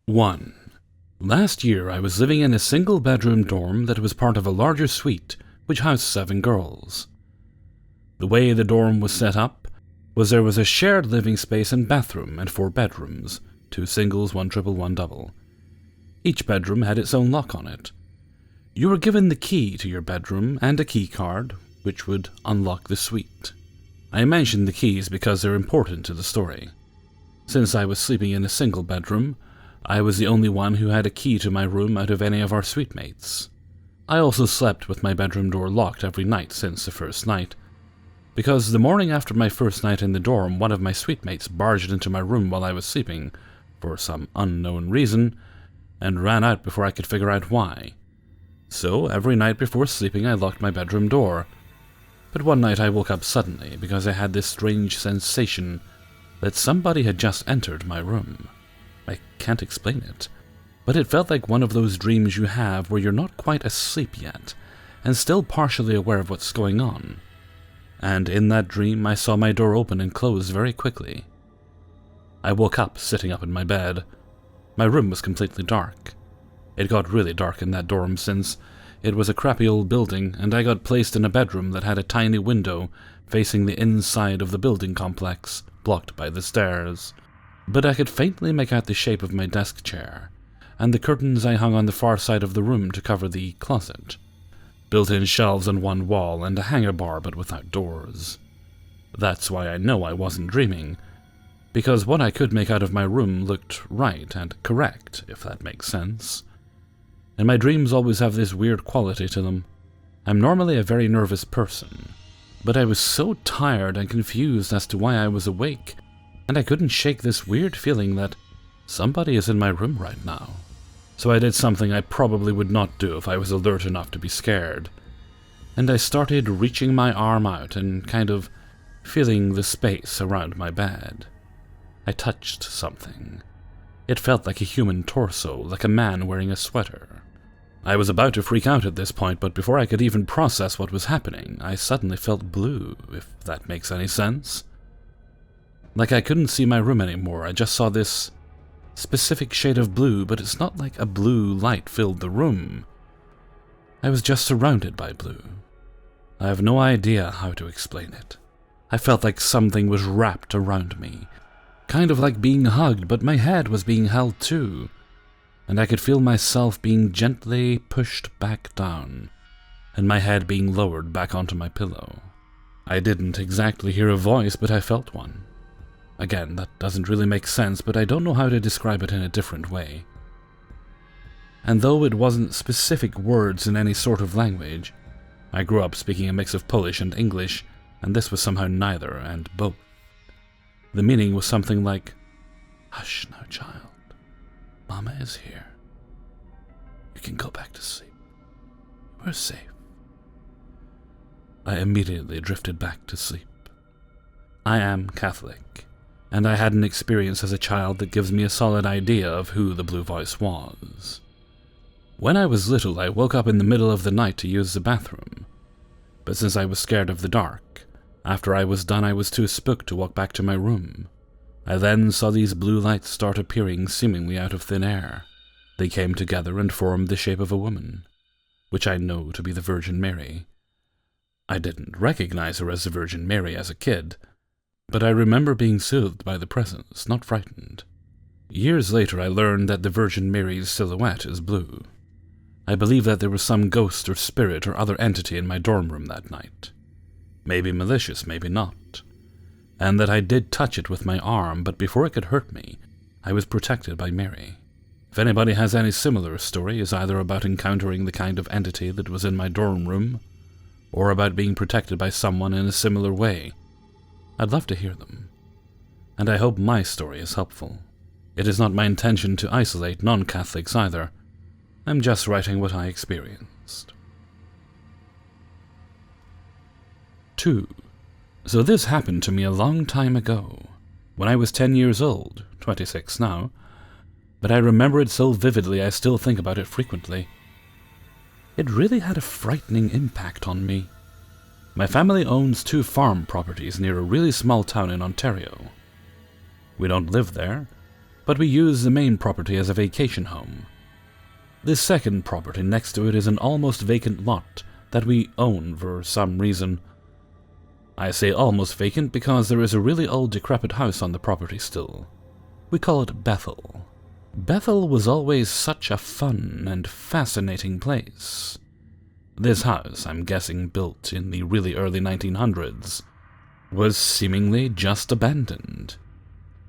1. Last year I was living in a single-bedroom dorm that was part of a larger suite which housed 7 girls. The way the dorm was set up was there was a shared living space and bathroom and 4 bedrooms, 2 singles, 1 triple, 1 double. Each bedroom had its own lock on it. You were given the key to your bedroom and a key card, which would unlock the suite. I mention the keys because they're important to the story. Since I was sleeping in a single bedroom, I was the only one who had a key to my room out of any of our suite mates. I also slept with my bedroom door locked every night since the first night, because the morning after my first night in the dorm, one of my suite mates barged into my room while I was sleeping, for some unknown reason, and ran out before I could figure out why. So, every night before sleeping I locked my bedroom door. But one night I woke up suddenly because I had this strange sensation that somebody had just entered my room. I can't explain it, but it felt like one of those dreams you have where you're not quite asleep yet, and still partially aware of what's going on. And in that dream I saw my door open and close very quickly. I woke up sitting up in my bed. My room was completely dark. It got really dark in that dorm since it was a crappy old building, and I got placed in a bedroom that had a tiny window facing the inside of the building complex, blocked by the stairs. But I could faintly make out the shape of my desk chair, and the curtains I hung on the far side of the room to cover the closet. Built-in shelves on one wall and a hanger bar but without doors. That's why I know I wasn't dreaming, because what I could make out of my room looked right and correct, if that makes sense. And my dreams always have this weird quality to them. I'm normally a very nervous person, but I was so tired and confused as to why I was awake, and I couldn't shake this weird feeling that somebody is in my room right now. So I did something I probably would not do if I was alert enough to be scared. And I started reaching my arm out and kind of feeling the space around my bed. I touched something. It felt like a human torso, like a man wearing a sweater. I was about to freak out at this point, but before I could even process what was happening, I suddenly felt blue, if that makes any sense. Like I couldn't see my room anymore, I just saw this specific shade of blue, but it's not like a blue light filled the room. I was just surrounded by blue. I have no idea how to explain it. I felt like something was wrapped around me, kind of like being hugged, but my head was being held too, and I could feel myself being gently pushed back down, and my head being lowered back onto my pillow. I didn't exactly hear a voice, but I felt one. Again, that doesn't really make sense, but I don't know how to describe it in a different way. And though it wasn't specific words in any sort of language, I grew up speaking a mix of Polish and English, and this was somehow neither and both. The meaning was something like, "Hush now, child. Mama is here. You can go back to sleep. We're safe." I immediately drifted back to sleep. I am Catholic, and I had an experience as a child that gives me a solid idea of who the blue voice was. When I was little, I woke up in the middle of the night to use the bathroom, but since I was scared of the dark, after I was done I was too spooked to walk back to my room. I then saw these blue lights start appearing seemingly out of thin air. They came together and formed the shape of a woman, which I know to be the Virgin Mary. I didn't recognize her as the Virgin Mary as a kid, but I remember being soothed by the presence, not frightened. Years later I learned that the Virgin Mary's silhouette is blue. I believe that there was some ghost or spirit or other entity in my dorm room that night. Maybe malicious, maybe not. And that I did touch it with my arm, but before it could hurt me, I was protected by Mary. If anybody has any similar stories, either about encountering the kind of entity that was in my dorm room, or about being protected by someone in a similar way, I'd love to hear them. And I hope my story is helpful. It is not my intention to isolate non-Catholics either. I'm just writing what I experienced. 2. So this happened to me a long time ago, when I was 10 years old, 26 now, but I remember it so vividly I still think about it frequently. It really had a frightening impact on me. My family owns 2 farm properties near a really small town in Ontario. We don't live there, but we use the main property as a vacation home. The second property next to it is an almost vacant lot that we own for some reason. I say almost vacant because there is a really old decrepit house on the property still. We call it Bethel. Bethel was always such a fun and fascinating place. This house, I'm guessing built in the really early 1900s, was seemingly just abandoned.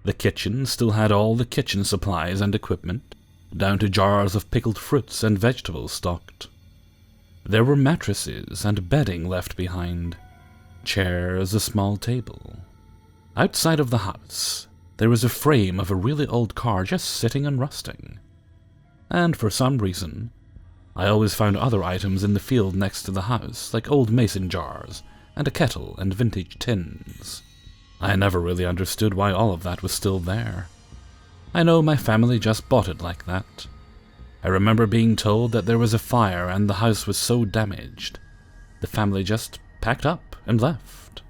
The kitchen still had all the kitchen supplies and equipment, down to jars of pickled fruits and vegetables stocked. There were mattresses and bedding left behind, chairs, a small table. Outside of the house, there was a frame of a really old car just sitting and rusting. And for some reason, I always found other items in the field next to the house, like old mason jars, and a kettle and vintage tins. I never really understood why all of that was still there. I know my family just bought it like that. I remember being told that there was a fire and the house was so damaged, the family just packed up and left.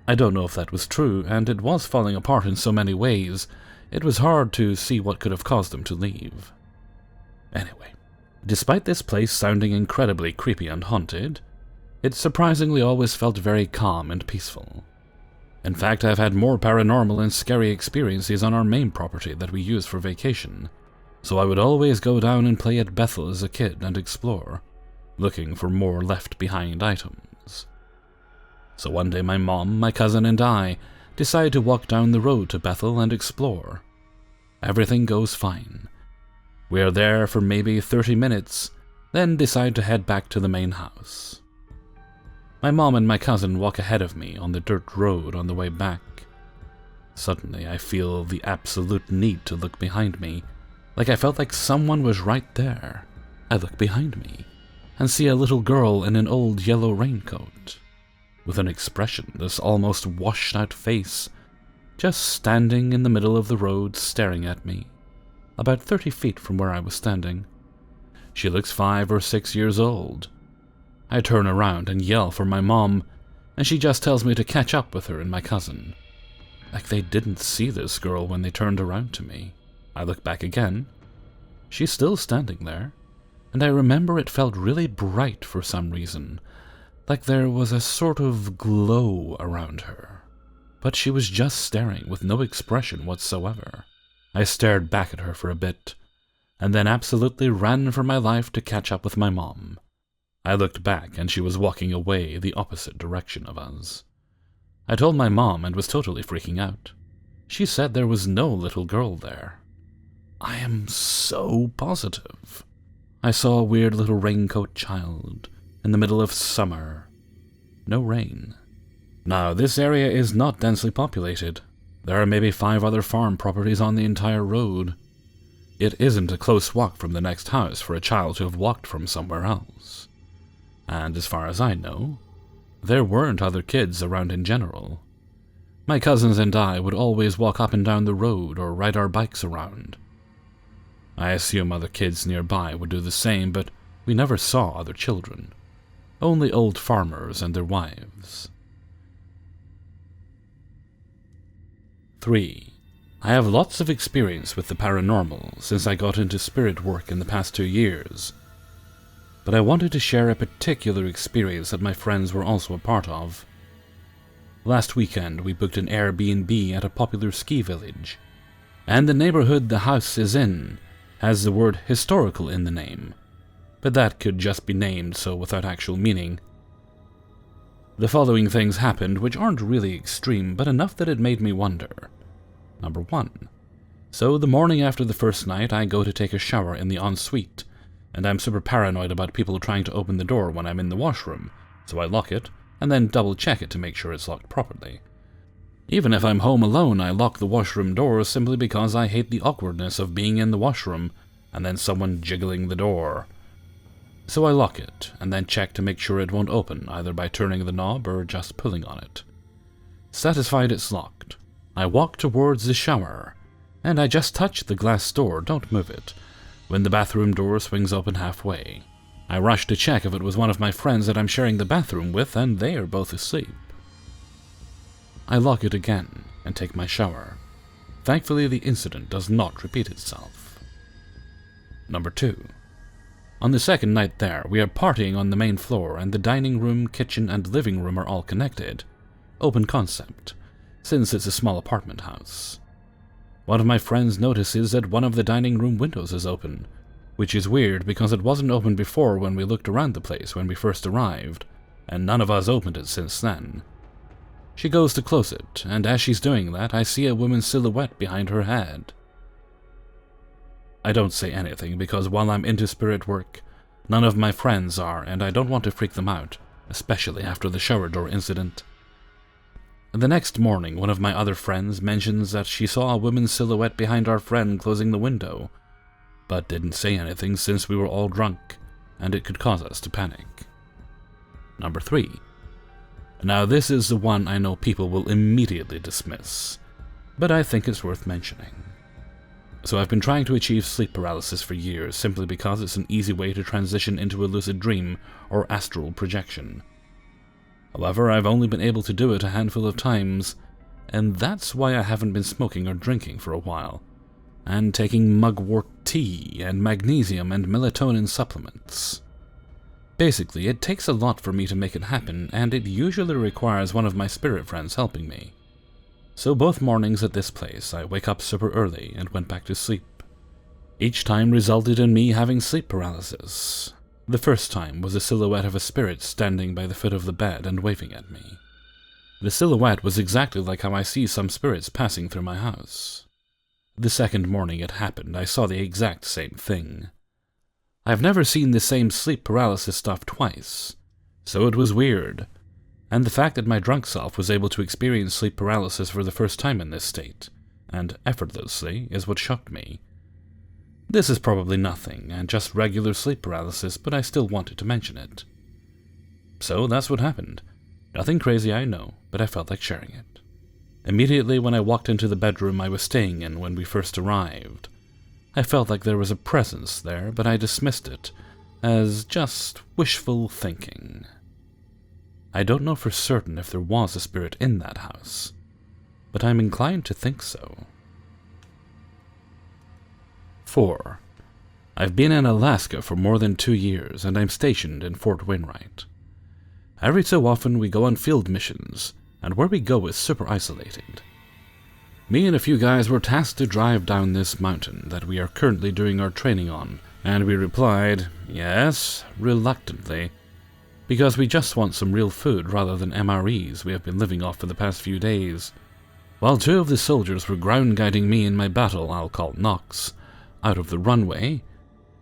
I don't know if that was true, and it was falling apart in so many ways, it was hard to see what could have caused them to leave. Anyway, despite this place sounding incredibly creepy and haunted, it surprisingly always felt very calm and peaceful. In fact, I've had more paranormal and scary experiences on our main property that we use for vacation, so I would always go down and play at Bethel as a kid and explore, looking for more left-behind items. So one day my mom, my cousin, and I decide to walk down the road to Bethel and explore. Everything goes fine. We are there for maybe 30 minutes, then decide to head back to the main house. My mom and my cousin walk ahead of me on the dirt road on the way back. Suddenly, I feel the absolute need to look behind me, like I felt like someone was right there. I look behind me and see a little girl in an old yellow raincoat, with an expressionless, almost washed-out face, just standing in the middle of the road staring at me, about 30 feet from where I was standing. She looks 5 or 6 years old. I turn around and yell for my mom, and she just tells me to catch up with her and my cousin. Like they didn't see this girl when they turned around to me. I look back again. She's still standing there, and I remember it felt really bright for some reason, like there was a sort of glow around her. But she was just staring with no expression whatsoever. I stared back at her for a bit, and then absolutely ran for my life to catch up with my mom. I looked back and she was walking away the opposite direction of us. I told my mom and was totally freaking out. She said there was no little girl there. I am so positive. I saw a weird little raincoat child in the middle of summer. No rain. Now, this area is not densely populated. There are maybe 5 other farm properties on the entire road. It isn't a close walk from the next house for a child to have walked from somewhere else. And as far as I know, there weren't other kids around in general. My cousins and I would always walk up and down the road or ride our bikes around. I assume other kids nearby would do the same, but we never saw other children. Only old farmers and their wives. 3. I have lots of experience with the paranormal since I got into spirit work in the past 2 years. But I wanted to share a particular experience that my friends were also a part of. Last weekend, we booked an Airbnb at a popular ski village, and the neighborhood the house is in has the word historical in the name, but that could just be named so without actual meaning. The following things happened, which aren't really extreme, but enough that it made me wonder. Number 1. So the morning after the first night, I go to take a shower in the ensuite, and I'm super paranoid about people trying to open the door when I'm in the washroom, so I lock it, and then double-check it to make sure it's locked properly. Even if I'm home alone, I lock the washroom doors simply because I hate the awkwardness of being in the washroom and then someone jiggling the door. So I lock it, and then check to make sure it won't open, either by turning the knob or just pulling on it. Satisfied it's locked, I walk towards the shower, and I just touch the glass door, don't move it, when the bathroom door swings open halfway. I rush to check if it was one of my friends that I'm sharing the bathroom with, and they are both asleep. I lock it again and take my shower. thankfully the incident does not repeat itself. Number 2. On the second night there, we are partying on the main floor, and the dining room, kitchen, and living room are all connected. Open concept, since it's a small apartment house. One of my friends notices that one of the dining room windows is open, which is weird because it wasn't open before when we looked around the place when we first arrived, and none of us opened it since then. She goes to close it, and as she's doing that, I see a woman's silhouette behind her head. I don't say anything because while I'm into spirit work, none of my friends are, and I don't want to freak them out, especially after the shower door incident. The next morning, one of my other friends mentions that she saw a woman's silhouette behind our friend closing the window, but didn't say anything since we were all drunk, and it could cause us to panic. Number 3. Now this is the one I know people will immediately dismiss, but I think it's worth mentioning. So I've been trying to achieve sleep paralysis for years simply because it's an easy way to transition into a lucid dream or astral projection. However, I've only been able to do it a handful of times, and that's why I haven't been smoking or drinking for a while, and taking mugwort tea and magnesium and melatonin supplements. Basically, it takes a lot for me to make it happen, and it usually requires one of my spirit friends helping me. So both mornings at this place, I wake up super early and went back to sleep. Each time resulted in me having sleep paralysis. The first time was a silhouette of a spirit standing by the foot of the bed and waving at me. The silhouette was exactly like how I see some spirits passing through my house. The second morning it happened, I saw the exact same thing. I've never seen the same sleep paralysis stuff twice, so it was weird. And the fact that my drunk self was able to experience sleep paralysis for the first time in this state, and effortlessly, is what shocked me. This is probably nothing, and just regular sleep paralysis, but I still wanted to mention it. So that's what happened. Nothing crazy, I know, but I felt like sharing it. Immediately when I walked into the bedroom I was staying in when we first arrived, I felt like there was a presence there, but I dismissed it as just wishful thinking. I don't know for certain if there was a spirit in that house, but I'm inclined to think so. 4. I've been in Alaska for more than 2 years, and I'm stationed in Fort Wainwright. Every so often we go on field missions, and where we go is super isolated. Me and a few guys were tasked to drive down this mountain that we are currently doing our training on, and we replied, yes, reluctantly, because we just want some real food rather than MREs we have been living off for the past few days. While 2 of the soldiers were ground guiding me in my battle, I'll call Knox, out of the runway,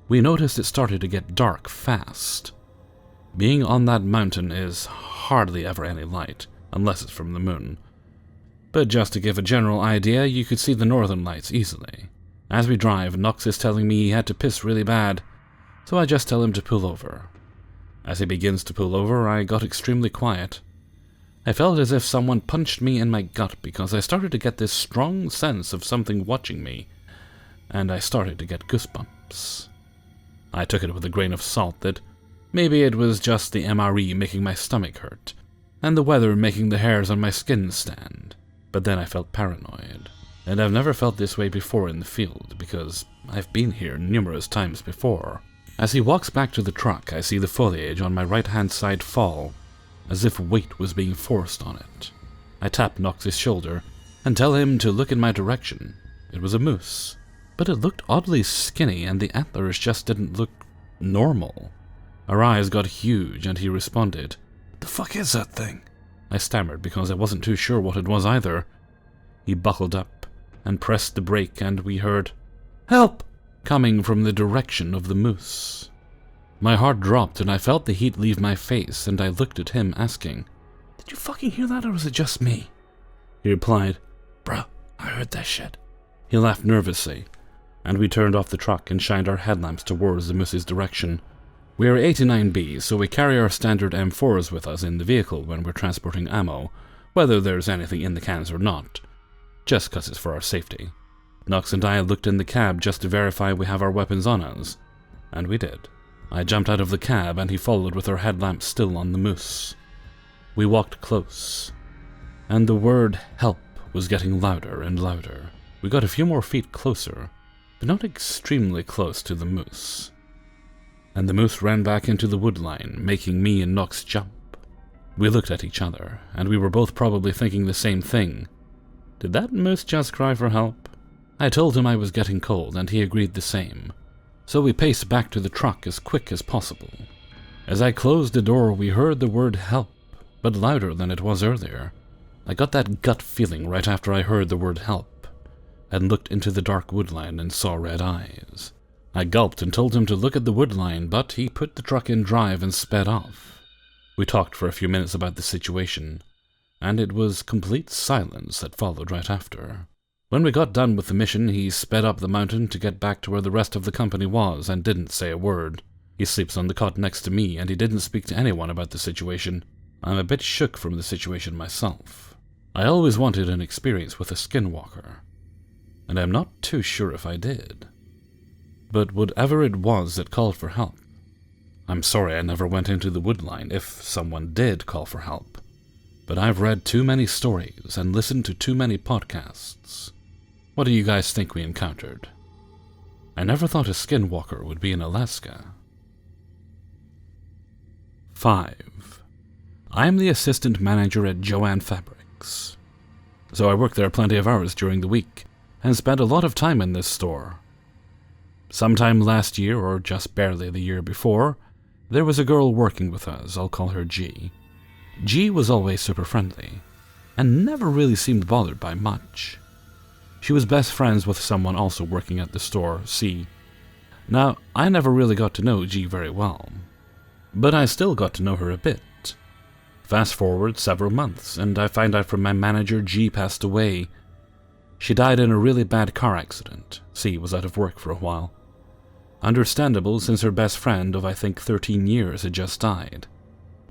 we noticed it started to get dark fast. Being on that mountain is hardly ever any light, unless it's from the moon. But just to give a general idea, you could see the northern lights easily. As we drive, Knox is telling me he had to piss really bad, so I just tell him to pull over. As he begins to pull over, I got extremely quiet. I felt as if someone punched me in my gut because I started to get this strong sense of something watching me, and I started to get goosebumps. I took it with a grain of salt that maybe it was just the MRE making my stomach hurt, and the weather making the hairs on my skin stand. But then I felt paranoid, and I've never felt this way before in the field because I've been here numerous times before. As he walks back to the truck, I see the foliage on my right-hand side fall, as if weight was being forced on it. I tap Knox's shoulder and tell him to look in my direction. It was a moose, but it looked oddly skinny and the antlers just didn't look normal. Our eyes got huge and he responded, "What the fuck is that thing?" I stammered because I wasn't too sure what it was either. He buckled up and pressed the brake and we heard, "Help!" coming from the direction of the moose. My heart dropped and I felt the heat leave my face and I looked at him asking, "Did you fucking hear that or was it just me?" He replied, "Bro, I heard that shit." He laughed nervously and we turned off the truck and shined our headlamps towards the moose's direction. We are 89B, so we carry our standard M4s with us in the vehicle when we're transporting ammo, whether there's anything in the cans or not, just 'cause it's for our safety. Knox and I looked in the cab just to verify we have our weapons on us, and we did. I jumped out of the cab and he followed with our headlamps still on the moose. We walked close, and the word "help" was getting louder and louder. We got a few more feet closer, but not extremely close to the moose. And the moose ran back into the woodline, making me and Knox jump. We looked at each other, and we were both probably thinking the same thing. Did that moose just cry for help? I told him I was getting cold, and he agreed the same. So we paced back to the truck as quick as possible. As I closed the door, we heard the word help, but louder than it was earlier. I got that gut feeling right after I heard the word help, and looked into the dark woodline and saw red eyes. I gulped and told him to look at the woodline, but he put the truck in drive and sped off. We talked for a few minutes about the situation, and it was complete silence that followed right after. When we got done with the mission, he sped up the mountain to get back to where the rest of the company was and didn't say a word. He sleeps on the cot next to me, and he didn't speak to anyone about the situation. I'm a bit shook from the situation myself. I always wanted an experience with a skinwalker, and I'm not too sure if I did. But whatever it was that called for help, I'm sorry I never went into the woodline if someone did call for help, but I've read too many stories and listened to too many podcasts. What do you guys think we encountered? I never thought a skinwalker would be in Alaska. 5. I'm the assistant manager at Joanne Fabrics. So I work there plenty of hours during the week and spent a lot of time in this store. Sometime last year, or just barely the year before, there was a girl working with us. I'll call her G. G was always super friendly, and never really seemed bothered by much. She was best friends with someone also working at the store, C. Now, I never really got to know G very well, but I still got to know her a bit. Fast forward several months, and I find out from my manager G passed away. She died in a really bad car accident. C was out of work for a while. Understandable, since her best friend of I think 13 years had just died.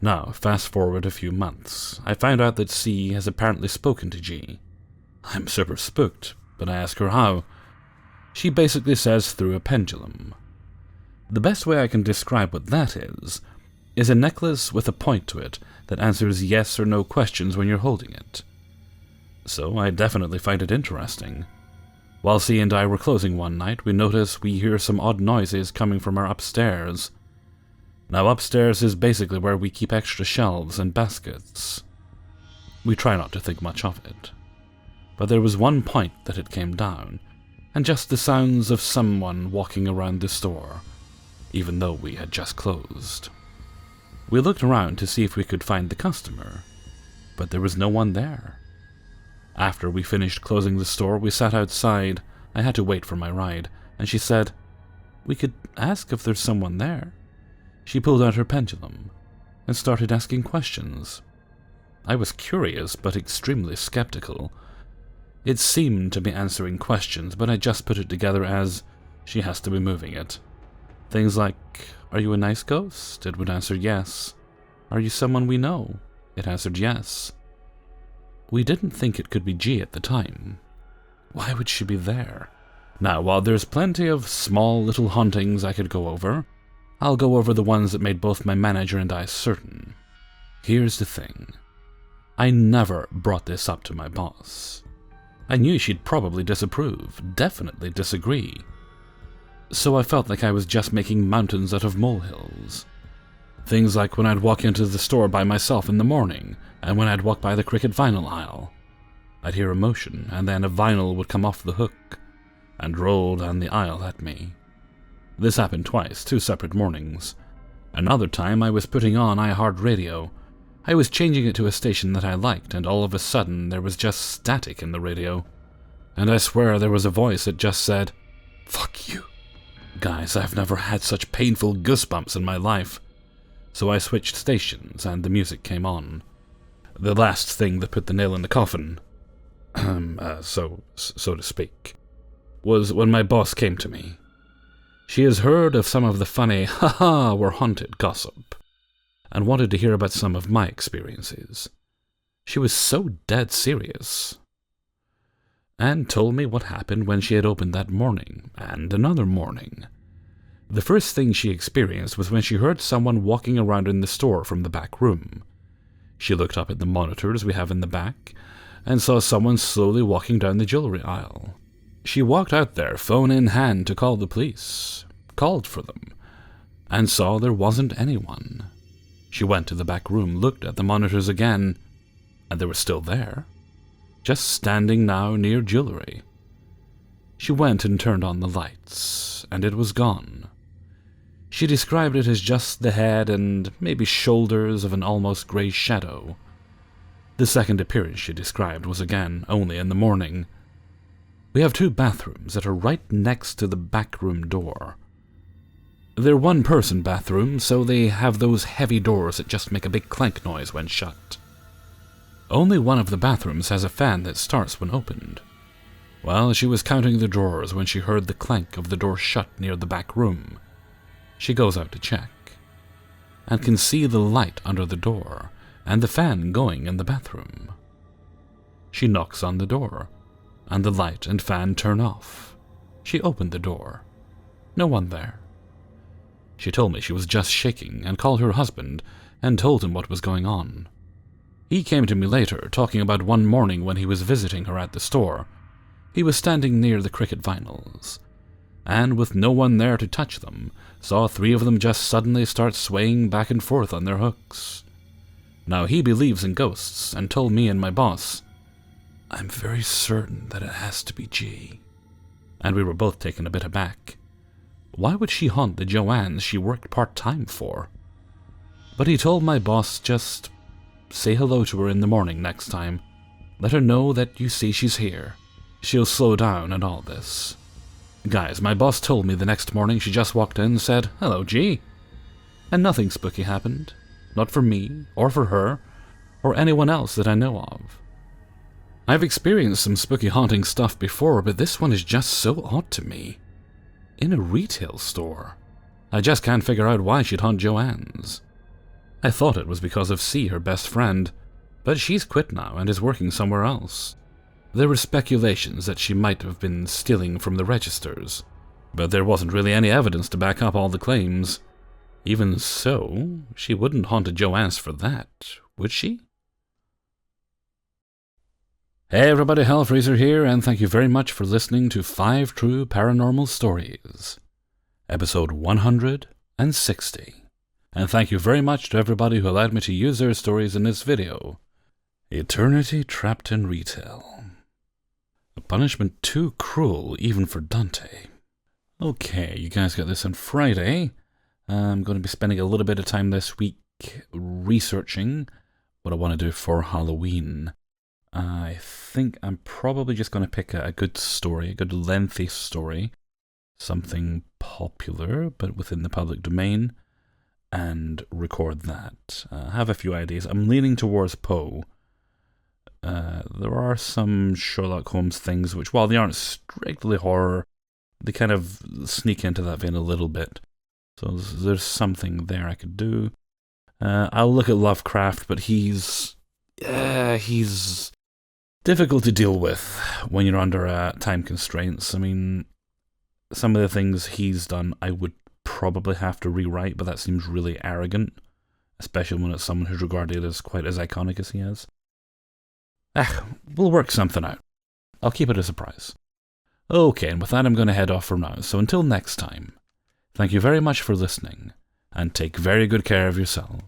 Now, fast forward a few months, I found out that C has apparently spoken to G. I'm super spooked, but I ask her how. She basically says through a pendulum. The best way I can describe what that is a necklace with a point to it that answers yes or no questions when you're holding it. So I definitely find it interesting. While C and I were closing one night, we hear some odd noises coming from our upstairs. Now upstairs is basically where we keep extra shelves and baskets. We try not to think much of it. But there was one point that it came down, and just the sounds of someone walking around the store, even though we had just closed. We looked around to see if we could find the customer, but there was no one there. After we finished closing the store, we sat outside. I had to wait for my ride, and she said, "We could ask if there's someone there." She pulled out her pendulum and started asking questions. I was curious, but extremely skeptical. It seemed to be answering questions, but I just put it together as, she has to be moving it. Things like, "Are you a nice ghost?" It would answer yes. "Are you someone we know?" It answered yes. We didn't think it could be G at the time. Why would she be there? Now, while there's plenty of small little hauntings I could go over, I'll go over the ones that made both my manager and I certain. Here's the thing. I never brought this up to my boss. I knew she'd probably disapprove, definitely disagree. So I felt like I was just making mountains out of molehills. Things like when I'd walk into the store by myself in the morning, and when I'd walk by the Cricket vinyl aisle. I'd hear a motion, and then a vinyl would come off the hook, and roll down the aisle at me. This happened twice, 2 separate mornings. Another time I was putting on iHeartRadio. I was changing it to a station that I liked, and all of a sudden there was just static in the radio. And I swear there was a voice that just said, "Fuck you." Guys, I've never had such painful goosebumps in my life. So I switched stations, and the music came on. The last thing that put the nail in the coffin, so to speak, was when my boss came to me. She has heard of some of the funny, "ha-ha, we're haunted" gossip, and wanted to hear about some of my experiences. She was so dead serious, and told me what happened when she had opened that morning, and another morning. The first thing she experienced was when she heard someone walking around in the store from the back room. She looked up at the monitors we have in the back, and saw someone slowly walking down the jewelry aisle. She walked out there, phone in hand, to call the police, called for them, and saw there wasn't anyone. She went to the back room, looked at the monitors again, and they were still there, just standing now near jewelry. She went and turned on the lights, and it was gone. She described it as just the head and maybe shoulders of an almost grey shadow. The second appearance she described was again only in the morning. We have 2 bathrooms that are right next to the back room door. They're one-person bathrooms, so they have those heavy doors that just make a big clank noise when shut. Only one of the bathrooms has a fan that starts when opened. Well, she was counting the drawers when she heard the clank of the door shut near the back room. She goes out to check, and can see the light under the door and the fan going in the bathroom. She knocks on the door, and the light and fan turn off. She opened the door. No one there. She told me she was just shaking and called her husband and told him what was going on. He came to me later, talking about one morning when he was visiting her at the store. He was standing near the cricket vinyls, and with no one there to touch them, saw 3 of them just suddenly start swaying back and forth on their hooks. Now he believes in ghosts, and told me and my boss, "I'm very certain that it has to be G." And we were both taken a bit aback. Why would she haunt the Joannes she worked part-time for? But he told my boss, just say hello to her in the morning next time. Let her know that you see she's here. She'll slow down and all this. Guys, my boss told me the next morning she just walked in and said, "Hello, G." And nothing spooky happened. Not for me, or for her, or anyone else that I know of. I've experienced some spooky haunting stuff before, but this one is just so odd to me. In a retail store. I just can't figure out why she'd haunt Joanne's. I thought it was because of C, her best friend, but she's quit now and is working somewhere else. There were speculations that she might have been stealing from the registers, but there wasn't really any evidence to back up all the claims. Even so, she wouldn't haunt a Joanne's for that, would she? Hey everybody, Hellfreezer here, and thank you very much for listening to 5 True Paranormal Stories, episode 160. And thank you very much to everybody who allowed me to use their stories in this video. Eternity Trapped in Retail. A punishment too cruel even for Dante. Okay, you guys got this on Friday. I'm going to be spending a little bit of time this week researching what I want to do for Halloween. I think I'm probably just going to pick a good story, a good lengthy story, something popular but within the public domain, and record that. I have a few ideas. I'm leaning towards Poe. There are some Sherlock Holmes things which, while they aren't strictly horror, they kind of sneak into that vein a little bit. So there's something there I could do. I'll look at Lovecraft, but he's difficult to deal with when you're under time constraints. I mean, some of the things he's done I would probably have to rewrite, but that seems really arrogant, especially when it's someone who's regarded as quite as iconic as he is. We'll work something out. I'll keep it a surprise. Okay, and with that I'm going to head off for now, so until next time, thank you very much for listening, and take very good care of yourselves.